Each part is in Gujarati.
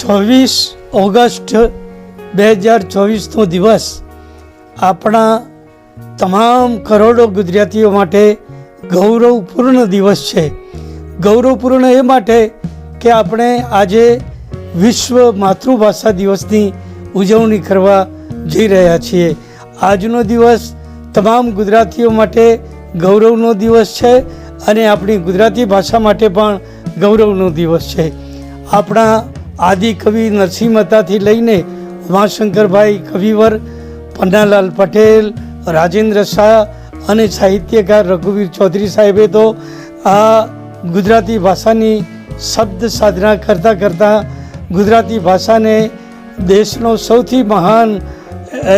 24 ઓગસ્ટ 2024નો દિવસ આપણા તમામ કરોડો ગુજરાતીઓ માટે ગૌરવપૂર્ણ દિવસ છે. ગૌરવપૂર્ણ એ માટે કે આપણે આજે વિશ્વ માતૃભાષા દિવસની ઉજવણી કરવા જઈ રહ્યા છીએ. આજનો દિવસ તમામ ગુજરાતીઓ માટે ગૌરવનો દિવસ છે અને આપણી ગુજરાતી ભાષા માટે પણ ગૌરવનો દિવસ છે. આપણા આદિ કવિ નરસિંહ મહેતાથી લઈને ઉમાશંકરભાઈ કવિવર, પન્નાલાલ પટેલ, રાજેન્દ્ર શાહ અને સાહિત્યકાર રઘુવીર ચૌધરી સાહેબે તો આ ગુજરાતી ભાષાની શબ્દ સાધના કરતાં ગુજરાતી ભાષાને દેશનો સૌથી મહાન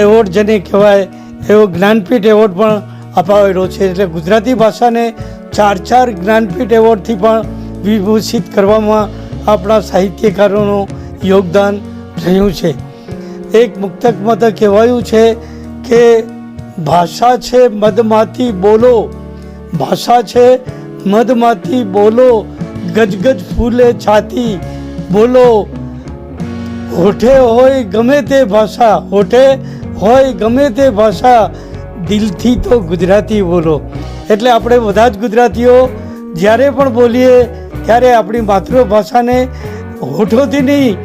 એવોર્ડ જેને કહેવાય એવો જ્ઞાનપીઠ એવોર્ડ પણ અપાવેલો છે. એટલે ગુજરાતી ભાષાને 4 જ્ઞાનપીઠ એવોર્ડથી પણ વિભૂષિત કરવામાં આપણા સાહિત્યકારોનું યોગદાન રહ્યું છે. એક મુક્તકમાં તો કહેવાયું છે કે ભાષા છે મધમાથી બોલો, ભાષા છે મધમાથી બોલો, ગજગજ ફૂલે છાતી બોલો, હોઠે હોય ગમે તે ભાષા, હોઠે હોય ગમે તે ભાષા, દિલથી તો ગુજરાતી બોલો. એટલે આપણે બધા જ ગુજરાતીઓ જ્યારે પણ બોલીએ ત્યારે આપણી માતૃભાષાને હોઠોથી નહીં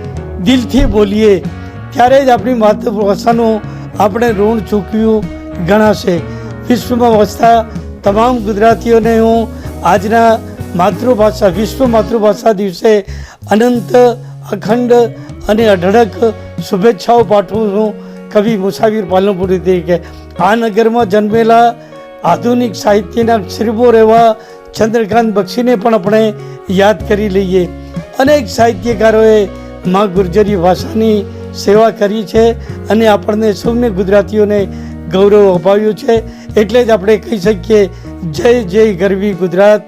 દિલથી બોલીએ, ત્યારે જ આપણી માતૃભાષાનું આપણે ઋણ ચૂકવ્યું ગણાશે. વિશ્વમાં વસતા તમામ ગુજરાતીઓને હું આજના વિશ્વ માતૃભાષા દિવસે અનંત, અખંડ અને અઢળક શુભેચ્છાઓ પાઠવું છું. કવિ મુસાફિર પાલનપુરી તરીકે આ નગરમાં જન્મેલા આધુનિક સાહિત્યના શ્રીબોર એવા ચંદ્રકાંત બક્ષીને પણ આપણે યાદ કરી લઈએ. અનેક સાહિત્યકારોએ મા ગુર્જરી ભાષાની સેવા કરી છે અને આપણને સૌને ગુજરાતીઓને ગૌરવ અપાવ્યું છે. એટલે જ આપણે કહી શકીએ જય જય ગરવી ગુજરાત,